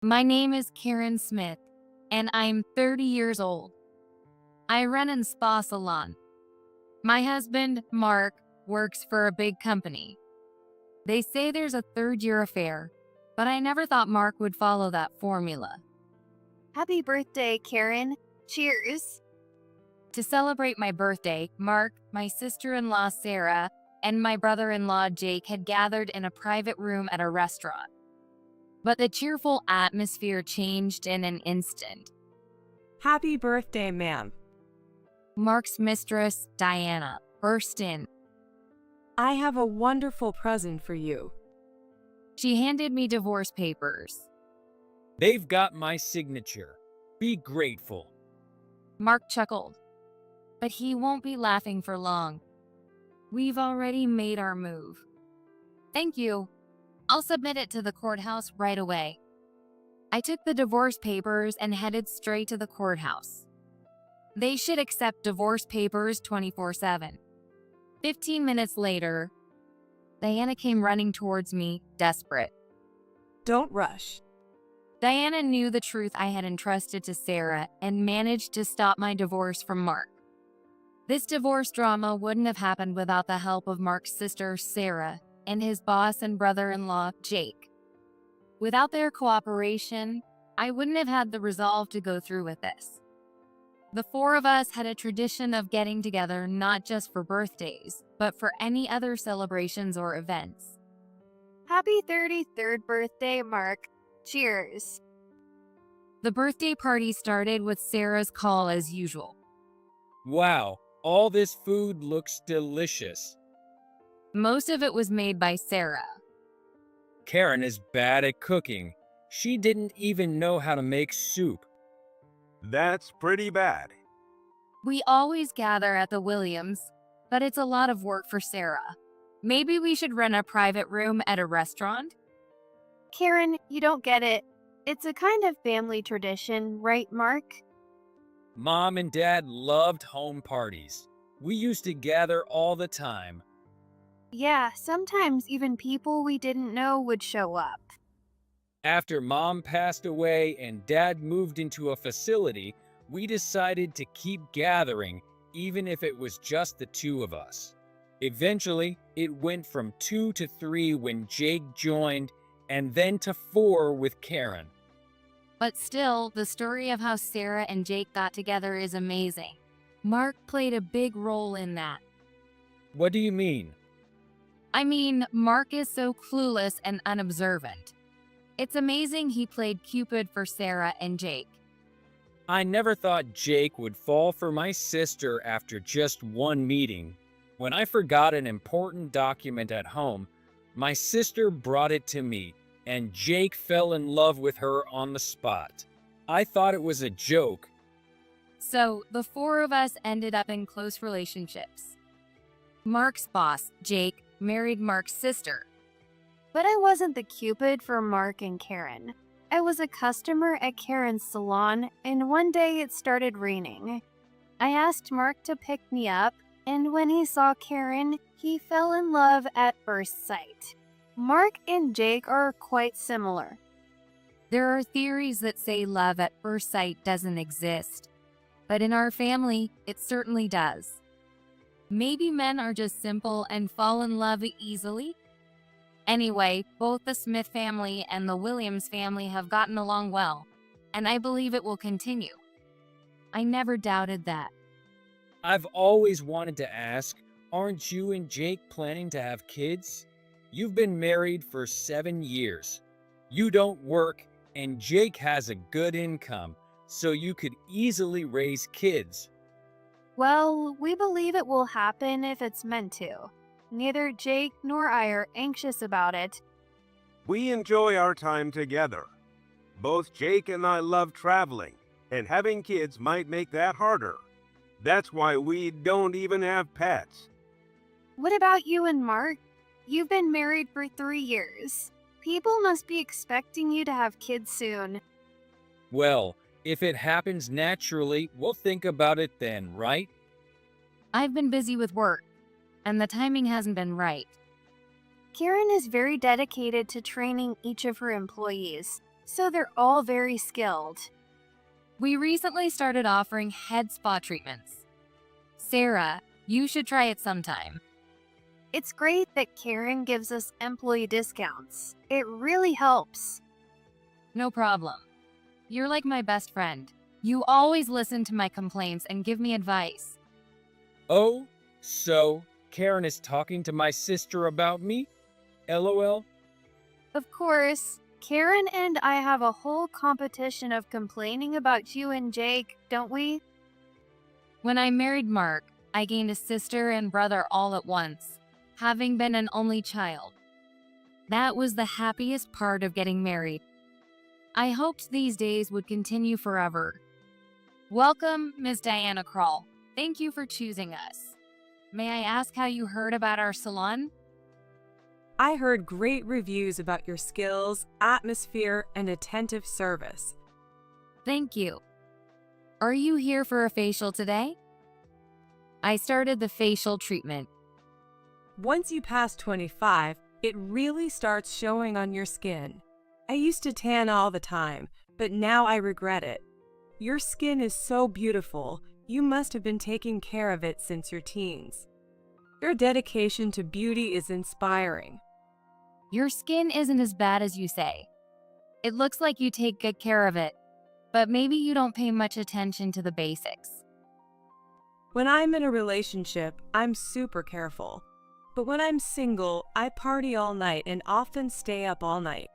My name is Karen Smith, and I'm 30 years old. I run a spa salon. My husband, Mark, works for a big company. They say there's a third-year affair, but I never thought Mark would follow that formula. Happy birthday, Karen. Cheers. To celebrate my birthday, Mark, my sister-in-law Sarah, and my brother-in-law Jake had gathered in a private room at a restaurant. But the cheerful atmosphere changed in an instant. Happy birthday, ma'am. Mark's mistress, Diana, burst in. I have a wonderful present for you. She handed me divorce papers. They've got my signature. Be grateful. Mark chuckled. But he won't be laughing for long. We've already made our move. Thank you. I'll submit it to the courthouse right away. I took the divorce papers and headed straight to the courthouse. They should accept divorce papers 24/7. 15 minutes later, Diana came running towards me, desperate. Don't rush. Diana knew the truth I had entrusted to Sarah and managed to stop my divorce from Mark. This divorce drama wouldn't have happened without the help of Mark's sister, Sarah, and his boss and brother-in-law, Jake. Without their cooperation, I wouldn't have had the resolve to go through with this. The four of us had a tradition of getting together not just for birthdays, but for any other celebrations or events. Happy 33rd birthday, Mark. Cheers. The birthday party started with Sarah's call as usual. Wow, all this food looks delicious. Most of it was made by Sarah. Karen is bad at cooking. She didn't even know how to make soup. That's pretty bad. We always gather at the Williams, but it's a lot of work for Sarah. Maybe we should rent a private room at a restaurant? Karen, you don't get it. It's a kind of family tradition, right, Mark? Mom and Dad loved home parties. We used to gather all the time. Yeah, sometimes even people we didn't know would show up. After Mom passed away and Dad moved into a facility, we decided to keep gathering, even if it was just the two of us. Eventually, it went from 2 to 3 when Jake joined, and then to 4 with Karen. But still, the story of how Sarah and Jake got together is amazing. Mark played a big role in that. What do you mean? I mean, Mark is so clueless and unobservant. It's amazing he played Cupid for Sarah and Jake. I never thought Jake would fall for my sister after just one meeting. When I forgot an important document at home, my sister brought it to me, and Jake fell in love with her on the spot. I thought it was a joke. So, the four of us ended up in close relationships. Mark's boss, Jake, married Mark's sister. But I wasn't the Cupid for Mark and Karen. I was a customer at Karen's salon, and one day it started raining. I asked Mark to pick me up, and when he saw Karen, he fell in love at first sight. Mark and Jake are quite similar. There are theories that say love at first sight doesn't exist, but in our family, it certainly does. Maybe men are just simple and fall in love easily. Anyway, both the Smith family and the Williams family have gotten along well, and I believe it will continue. I never doubted that. I've always wanted to ask, aren't you and Jake planning to have kids? You've been married for 7 years. You don't work, and Jake has a good income, so you could easily raise kids. Well, we believe it will happen if it's meant to. Neither Jake nor I are anxious about it. We enjoy our time together. Both Jake and I love traveling, and having kids might make that harder. That's why we don't even have pets. What about you and Mark? You've been married for 3 years. People must be expecting you to have kids soon. Well, if it happens naturally, we'll think about it then, right? I've been busy with work, and the timing hasn't been right. Karen is very dedicated to training each of her employees, So they're all very skilled. We recently started offering head spa treatments. Sarah, you should try it sometime. It's great that Karen gives us employee discounts. It really helps. No problem. You're like my best friend. You always listen to my complaints and give me advice. Oh, so Karen is talking to my sister about me? LOL. Of course, Karen and I have a whole competition of complaining about you and Jake, don't we? When I married Mark, I gained a sister and brother all at once, having been an only child. That was the happiest part of getting married. I hoped these days would continue forever. Welcome, Miss Diana Krall. Thank you for choosing us. May I ask how you heard about our salon? I heard great reviews about your skills, atmosphere, and attentive service. Thank you. Are you here for a facial today? I started the facial treatment. Once you pass 25, it really starts showing on your skin. I used to tan all the time, but now I regret it. Your skin is so beautiful, you must have been taking care of it since your teens. Your dedication to beauty is inspiring. Your skin isn't as bad as you say. It looks like you take good care of it, but maybe you don't pay much attention to the basics. When I'm in a relationship, I'm super careful. But when I'm single, I party all night and often stay up all night.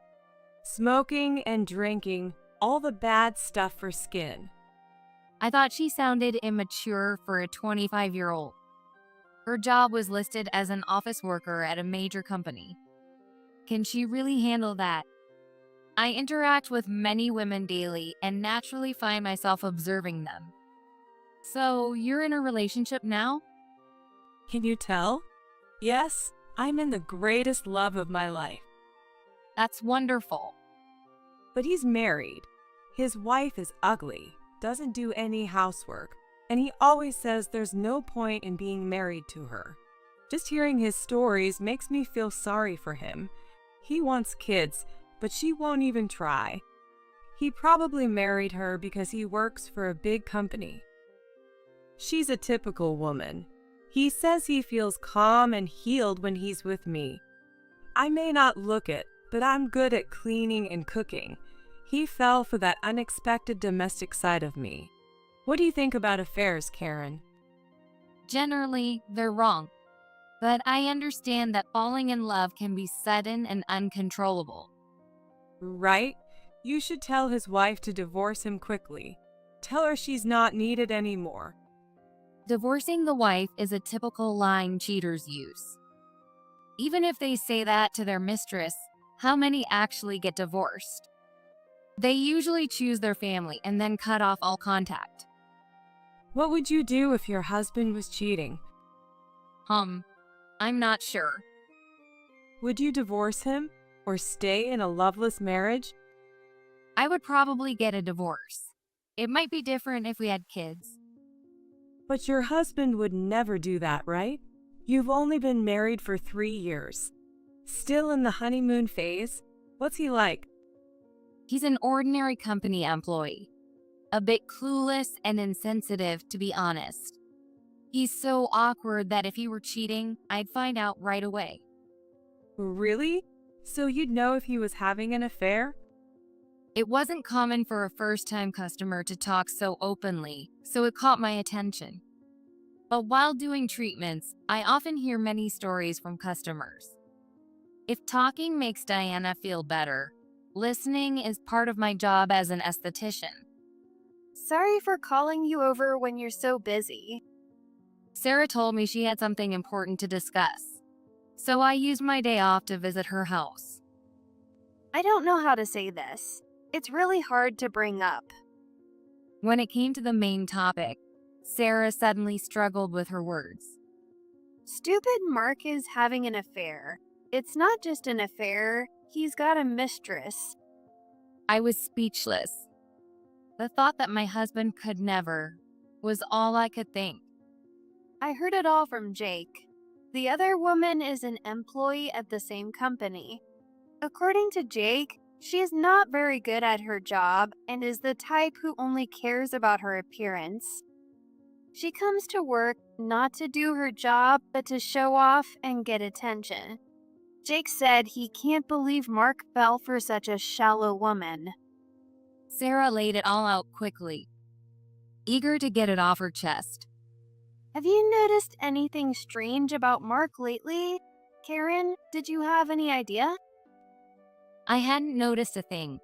Smoking and drinking, all the bad stuff for skin. I thought she sounded immature for a 25-year-old. Her job was listed as an office worker at a major company. Can she really handle that? I interact with many women daily and naturally find myself observing them. So, you're in a relationship now? Can you tell? Yes, I'm in the greatest love of my life. That's wonderful. But he's married. His wife is ugly, doesn't do any housework, and he always says there's no point in being married to her. Just hearing his stories makes me feel sorry for him. He wants kids, but she won't even try. He probably married her because he works for a big company. She's a typical woman. He says he feels calm and healed when he's with me. I may not look it, but I'm good at cleaning and cooking. He fell for that unexpected domestic side of me. What do you think about affairs, Karen? Generally, they're wrong. But I understand that falling in love can be sudden and uncontrollable. Right? You should tell his wife to divorce him quickly. Tell her she's not needed anymore. Divorcing the wife is a typical line cheaters use. Even if they say that to their mistress, how many actually get divorced? They usually choose their family and then cut off all contact. What would you do if your husband was cheating? I'm not sure. Would you divorce him or stay in a loveless marriage? I would probably get a divorce. It might be different if we had kids. But your husband would never do that, right? You've only been married for 3 years. Still in the honeymoon phase? What's he like? He's an ordinary company employee. A bit clueless and insensitive, to be honest. He's so awkward that if he were cheating, I'd find out right away. Really? So you'd know if he was having an affair? It wasn't common for a first-time customer to talk so openly, so it caught my attention. But while doing treatments, I often hear many stories from customers. If talking makes Diana feel better, listening is part of my job as an esthetician. Sorry for calling you over when you're so busy. Sarah told me she had something important to discuss, so I used my day off to visit her house. I don't know how to say this. It's really hard to bring up. When it came to the main topic, Sarah suddenly struggled with her words. Stupid Mark is having an affair. It's not just an affair, he's got a mistress. I was speechless. The thought that my husband could never was all I could think. I heard it all from Jake. The other woman is an employee at the same company. According to Jake, She is not very good at her job and is the type who only cares about her appearance. She comes to work not to do her job, but to show off and get attention. Jake said he can't believe Mark fell for such a shallow woman. Sarah laid it all out quickly, eager to get it off her chest. Have you noticed anything strange about Mark lately? Karen, did you have any idea? I hadn't noticed a thing.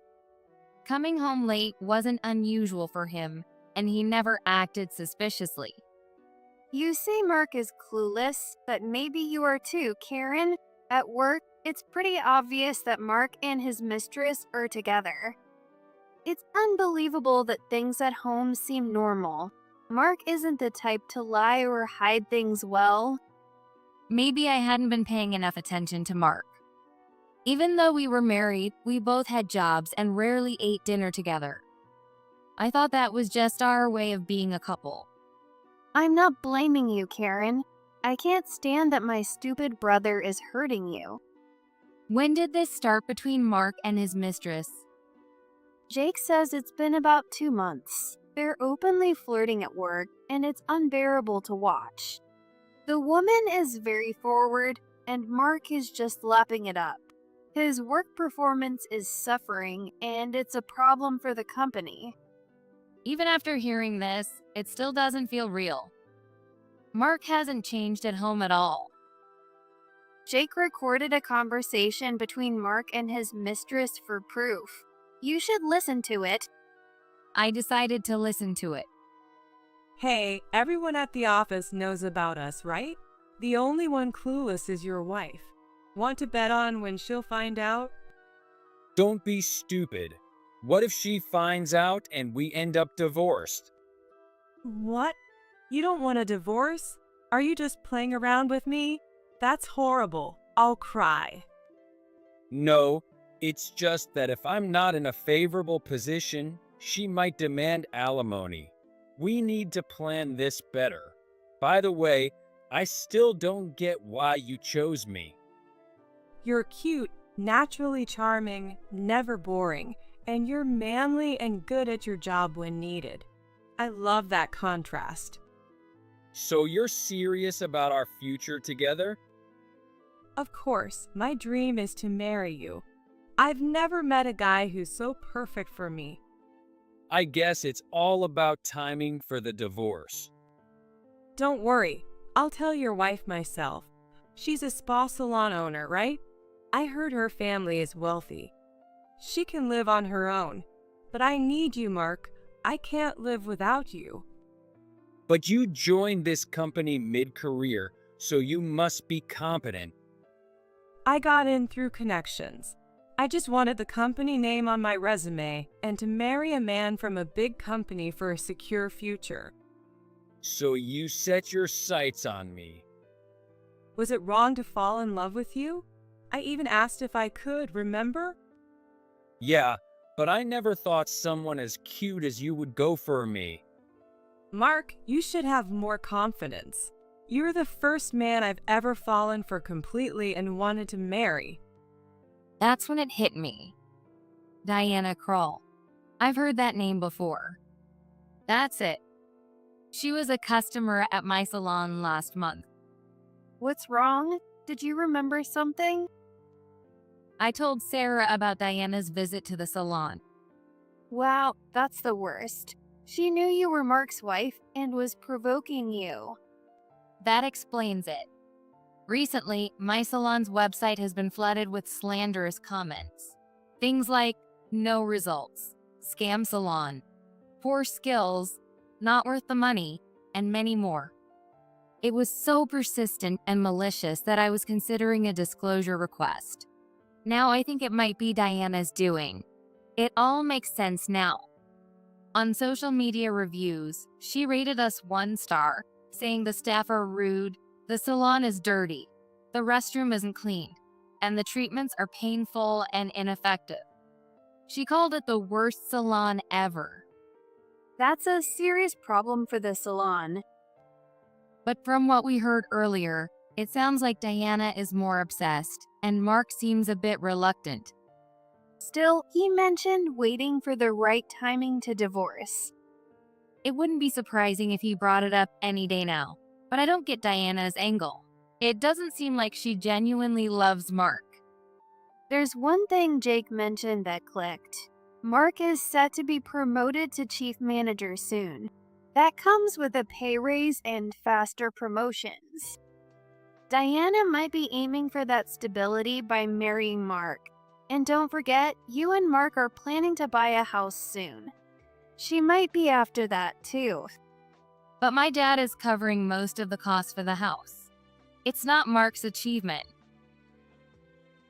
Coming home late wasn't unusual for him, and he never acted suspiciously. You say Mark is clueless, but maybe you are too, Karen. At work, it's pretty obvious that Mark and his mistress are together. It's unbelievable that things at home seem normal. Mark isn't the type to lie or hide things well. Maybe I hadn't been paying enough attention to Mark. Even though we were married, we both had jobs and rarely ate dinner together. I thought that was just our way of being a couple. I'm not blaming you, Karen. I can't stand that my stupid brother is hurting you. When did this start between Mark and his mistress? Jake says it's been about 2 months. They're openly flirting at work, and it's unbearable to watch. The woman is very forward, and Mark is just lapping it up. His work performance is suffering, and it's a problem for the company. Even after hearing this, it still doesn't feel real. Mark hasn't changed at home at all. Jake recorded a conversation between Mark and his mistress for proof. You should listen to it. I decided to listen to it. Hey, everyone at the office knows about us, right? The only one clueless is your wife. Want to bet on when she'll find out? Don't be stupid. What if she finds out and we end up divorced? What? You don't want a divorce? Are you just playing around with me? That's horrible. I'll cry. No, it's just that if I'm not in a favorable position, she might demand alimony. We need to plan this better. By the way, I still don't get why you chose me. You're cute, naturally charming, never boring, and you're manly and good at your job when needed. I love that contrast. So you're serious about our future together? Of course, my dream is to marry you. I've never met a guy who's so perfect for me. I guess it's all about timing for the divorce. Don't worry, I'll tell your wife myself. She's a spa salon owner, right? I heard her family is wealthy. She can live on her own. But I need you, Mark. I can't live without you. But you joined this company mid-career, so you must be competent. I got in through connections. I just wanted the company name on my resume and to marry a man from a big company for a secure future. So you set your sights on me. Was it wrong to fall in love with you? I even asked if I could, remember? Yeah, but I never thought someone as cute as you would go for me. Mark, you should have more confidence. You're the first man I've ever fallen for completely and wanted to marry. That's when it hit me. Diana Krall. I've heard that name before. That's it. She was a customer at my salon last month. What's wrong? Did you remember something? I told Sarah about Diana's visit to the salon. Wow, that's the worst. She knew you were Mark's wife and was provoking you. That explains it. Recently, my salon's website has been flooded with slanderous comments. Things like, no results, scam salon, poor skills, not worth the money, and many more. It was so persistent and malicious that I was considering a disclosure request. Now I think it might be Diana's doing. It all makes sense now. On social media reviews, she rated us 1 star, saying the staff are rude, the salon is dirty, the restroom isn't cleaned, and the treatments are painful and ineffective. She called it the worst salon ever. That's a serious problem for the salon. But from what we heard earlier, it sounds like Diana is more obsessed, and Mark seems a bit reluctant. Still, he mentioned waiting for the right timing to divorce. It wouldn't be surprising if he brought it up any day now, but I don't get Diana's angle. It doesn't seem like she genuinely loves Mark. There's one thing Jake mentioned that clicked. Mark is set to be promoted to chief manager soon. That comes with a pay raise and faster promotions. Diana might be aiming for that stability by marrying Mark. And don't forget, you and Mark are planning to buy a house soon. She might be after that too. But my dad is covering most of the costs for the house. It's not Mark's achievement.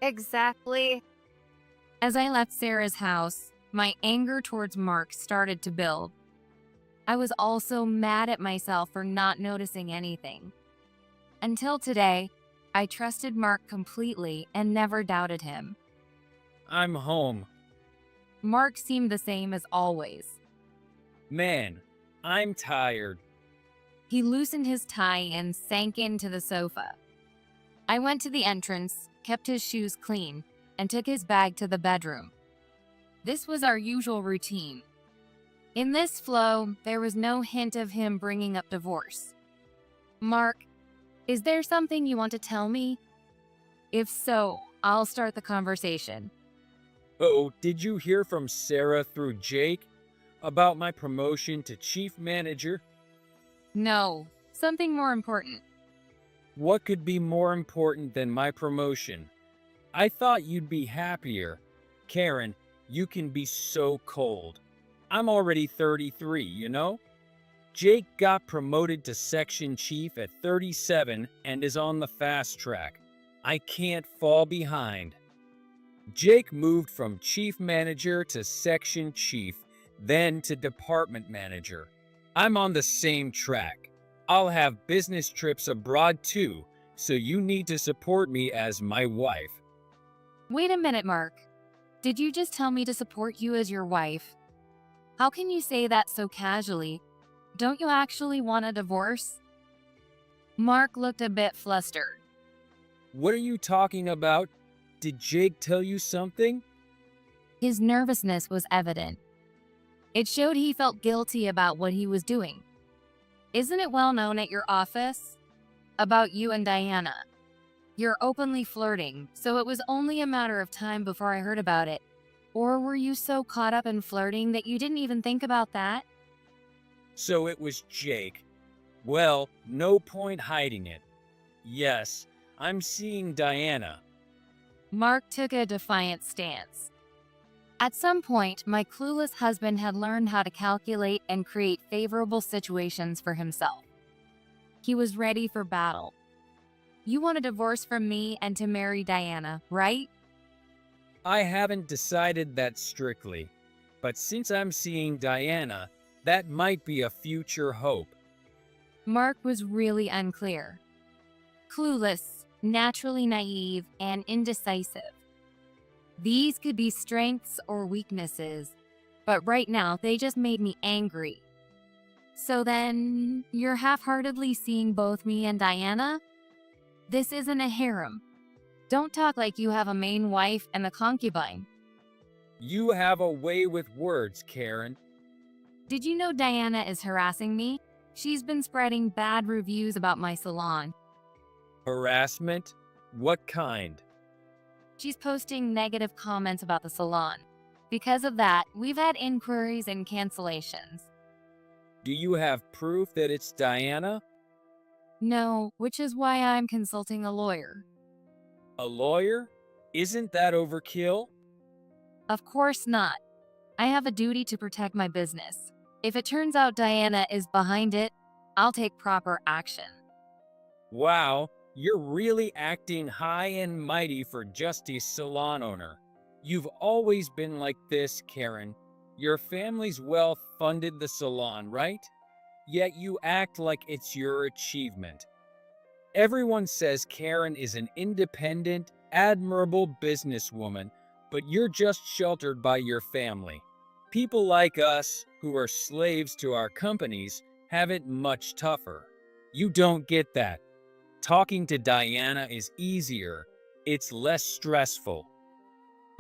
Exactly. As I left Sarah's house, my anger towards Mark started to build. I was also mad at myself for not noticing anything. Until today, I trusted Mark completely and never doubted him. I'm home. Mark seemed the same as always. Man, I'm tired. He loosened his tie and sank into the sofa. I went to the entrance, kept his shoes clean, and took his bag to the bedroom. This was our usual routine. In this flow, there was no hint of him bringing up divorce. Mark, is there something you want to tell me? If so, I'll start the conversation. Oh, did you hear from Sarah through Jake about my promotion to chief manager? No, something more important. What could be more important than my promotion? I thought you'd be happier. Karen, you can be so cold. I'm already 33, you know? Jake got promoted to section chief at 37 and is on the fast track. I can't fall behind. Jake moved from chief manager to section chief, then to department manager. I'm on the same track. I'll have business trips abroad too, so you need to support me as my wife. Wait a minute, Mark. Did you just tell me to support you as your wife? How can you say that so casually? Don't you actually want a divorce? Mark looked a bit flustered. What are you talking about? Did Jake tell you something? His nervousness was evident. It showed he felt guilty about what he was doing. Isn't it well known at your office? About you and Diana. You're openly flirting, so it was only a matter of time before I heard about it. Or were you so caught up in flirting that you didn't even think about that? So it was Jake. Well, no point hiding it. Yes, I'm seeing Diana. Mark took a defiant stance. At some point, my clueless husband had learned how to calculate and create favorable situations for himself. He was ready for battle. You want a divorce from me and to marry Diana, right? I haven't decided that strictly, but since I'm seeing Diana, that might be a future hope. Mark was really unclear. Clueless, naturally naive, and indecisive. These could be strengths or weaknesses, but right now they just made me angry. So then, you're half-heartedly seeing both me and Diana? This isn't a harem. Don't talk like you have a main wife and a concubine. You have a way with words, Karen. Did you know Diana is harassing me? She's been spreading bad reviews about my salon. Harassment? What kind? She's posting negative comments about the salon. Because of that, we've had inquiries and cancellations. Do you have proof that it's Diana? No, which is why I'm consulting a lawyer. A lawyer? Isn't that overkill? Of course not. I have a duty to protect my business. If it turns out Diana is behind it, I'll take proper action. Wow, you're really acting high and mighty for just a salon owner. You've always been like this, Karen. Your family's wealth funded the salon, right? Yet you act like it's your achievement. Everyone says Karen is an independent, admirable businesswoman, but you're just sheltered by your family. People like us, who are slaves to our companies, have it much tougher. You don't get that. Talking to Diana is easier. It's less stressful.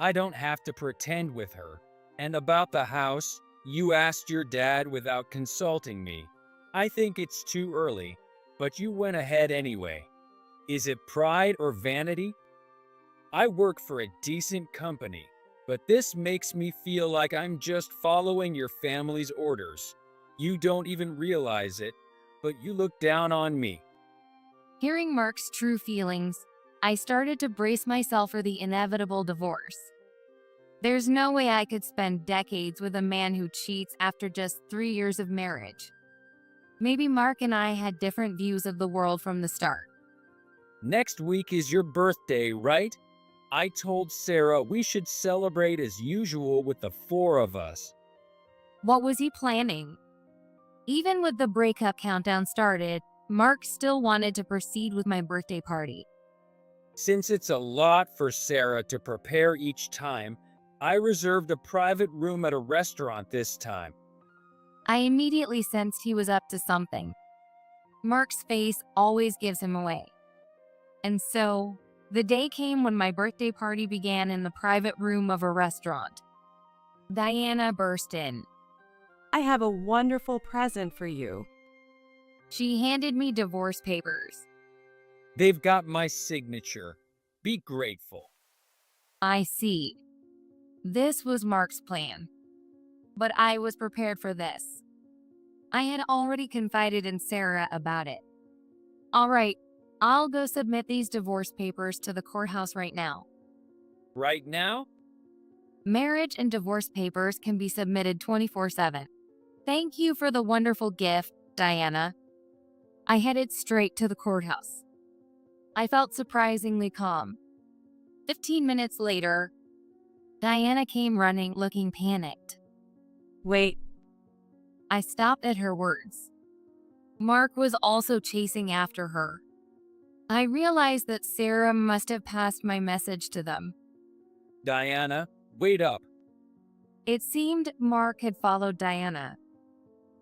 I don't have to pretend with her. And about the house, you asked your dad without consulting me. I think it's too early, but you went ahead anyway. Is it pride or vanity? I work for a decent company, but this makes me feel like I'm just following your family's orders. You don't even realize it, but you look down on me. Hearing Mark's true feelings, I started to brace myself for the inevitable divorce. There's no way I could spend decades with a man who cheats after just 3 years of marriage. Maybe Mark and I had different views of the world from the start. Next week is your birthday, right? I told Sarah we should celebrate as usual with the 4 of us. What was he planning? Even with the breakup countdown started, Mark still wanted to proceed with my birthday party. Since it's a lot for Sarah to prepare each time, I reserved a private room at a restaurant this time. I immediately sensed he was up to something. Mark's face always gives him away. And so, the day came when my birthday party began in the private room of a restaurant. Diana burst in. I have a wonderful present for you. She handed me divorce papers. They've got my signature. Be grateful. I see. This was Mark's plan. But I was prepared for this. I had already confided in Sarah about it. All right, I'll go submit these divorce papers to the courthouse right now. Right now? Marriage and divorce papers can be submitted 24/7. Thank you for the wonderful gift, Diana. I headed straight to the courthouse. I felt surprisingly calm. 15 minutes later, Diana came running, looking panicked. Wait, I stopped at her words. Mark was also chasing after her. I realized that Sarah must have passed my message to them. Diana, wait up. It seemed Mark had followed Diana.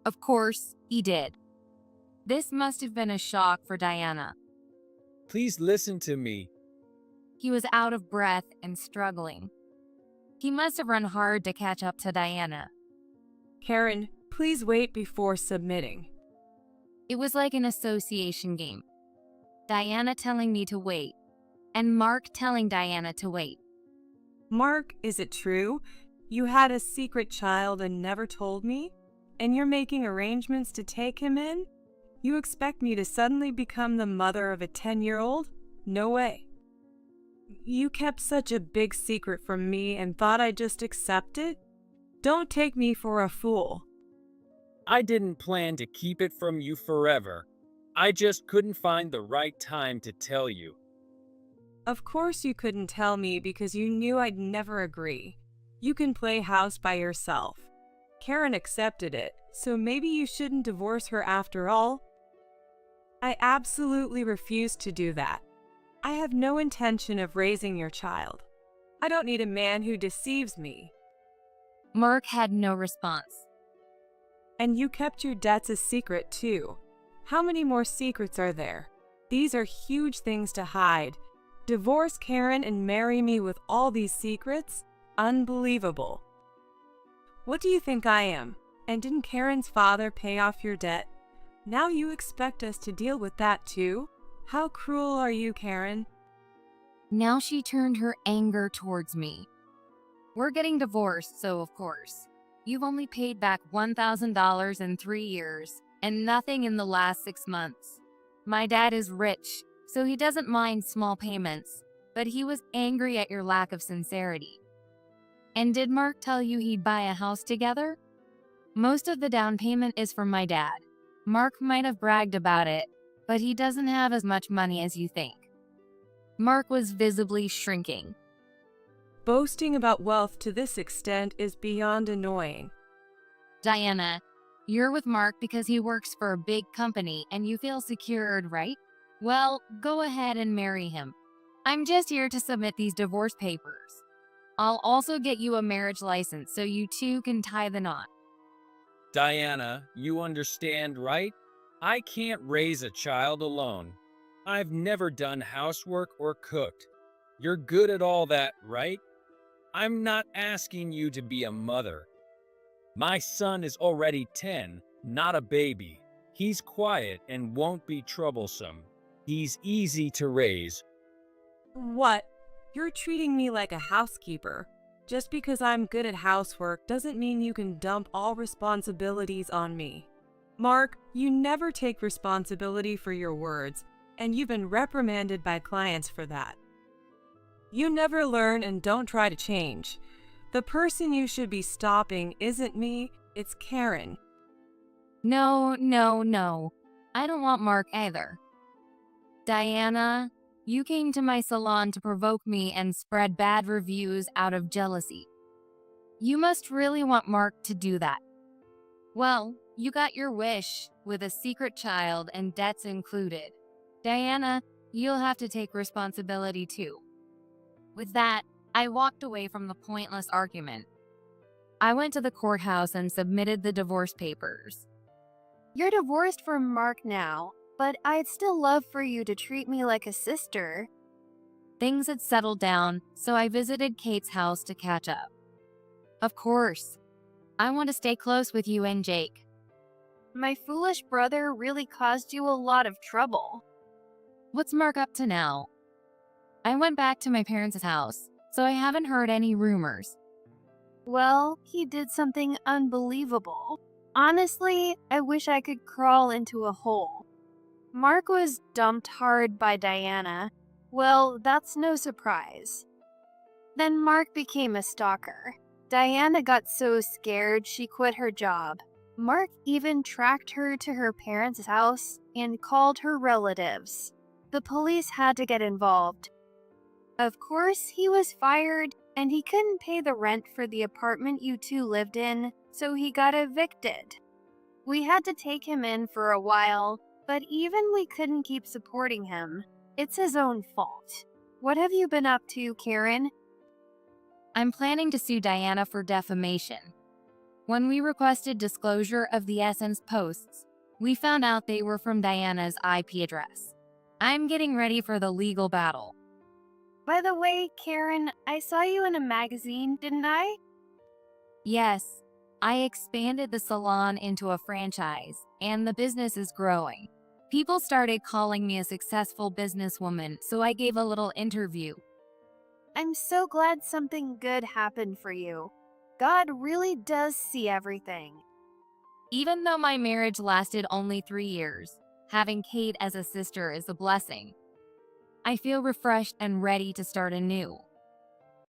Of course, he did. This must have been a shock for Diana. Please listen to me. He was out of breath and struggling. He must have run hard to catch up to Diana. Karen, please wait before submitting. It was like an association game. Diana telling me to wait, and Mark telling Diana to wait. Mark, is it true? You had a secret child and never told me? And you're making arrangements to take him in? You expect me to suddenly become the mother of a 10-year-old? No way. You kept such a big secret from me and thought I'd just accept it? Don't take me for a fool. I didn't plan to keep it from you forever. I just couldn't find the right time to tell you. Of course you couldn't tell me because you knew I'd never agree. You can play house by yourself. Karen accepted it, so maybe you shouldn't divorce her after all. I absolutely refuse to do that. I have no intention of raising your child. I don't need a man who deceives me. Mark had no response. And you kept your debts a secret too. How many more secrets are there? These are huge things to hide. Divorce Karen and marry me with all these secrets? Unbelievable. What do you think I am? And didn't Karen's father pay off your debt? Now you expect us to deal with that too? How cruel are you, Karen? Now she turned her anger towards me. We're getting divorced, so of course. You've only paid back $1,000 in 3 years, and nothing in the last 6 months. My dad is rich, so he doesn't mind small payments, but he was angry at your lack of sincerity. And did Mark tell you he'd buy a house together? Most of the down payment is from my dad. Mark might have bragged about it, but he doesn't have as much money as you think. Mark was visibly shrinking. Boasting about wealth to this extent is beyond annoying. Diana, you're with Mark because he works for a big company and you feel secured, right? Well, go ahead and marry him. I'm just here to submit these divorce papers. I'll also get you a marriage license so you two can tie the knot. Diana, you understand, right? I can't raise a child alone. I've never done housework or cooked. You're good at all that, right? I'm not asking you to be a mother. My son is already 10, not a baby. He's quiet and won't be troublesome. He's easy to raise. What? You're treating me like a housekeeper. Just because I'm good at housework doesn't mean you can dump all responsibilities on me. Mark, you never take responsibility for your words, and you've been reprimanded by clients for that. You never learn and don't try to change. The person you should be stopping isn't me, it's Karen. No, no, no. I don't want Mark either. Diana, you came to my salon to provoke me and spread bad reviews out of jealousy. You must really want Mark to do that. Well, you got your wish, with a secret child and debts included. Diana, you'll have to take responsibility too. With that, I walked away from the pointless argument. I went to the courthouse and submitted the divorce papers. You're divorced from Mark now, but I'd still love for you to treat me like a sister. Things had settled down, so I visited Kate's house to catch up. Of course. I want to stay close with you and Jake. My foolish brother really caused you a lot of trouble. What's Mark up to now? I went back to my parents' house, so I haven't heard any rumors. Well, he did something unbelievable. Honestly, I wish I could crawl into a hole. Mark was dumped hard by Diana. Well, that's no surprise. Then Mark became a stalker. Diana got so scared she quit her job. Mark even tracked her to her parents' house and called her relatives. The police had to get involved. Of course, he was fired, and he couldn't pay the rent for the apartment you two lived in, so he got evicted. We had to take him in for a while, but even we couldn't keep supporting him. It's his own fault. What have you been up to, Karen? I'm planning to sue Diana for defamation. When we requested disclosure of the Essence posts, we found out they were from Diana's IP address. I'm getting ready for the legal battle. By the way, Karen, I saw you in a magazine, didn't I? Yes, I expanded the salon into a franchise, and the business is growing. People started calling me a successful businesswoman, so I gave a little interview. I'm so glad something good happened for you. God really does see everything. Even though my marriage lasted only 3 years, having Kate as a sister is a blessing. I feel refreshed and ready to start anew.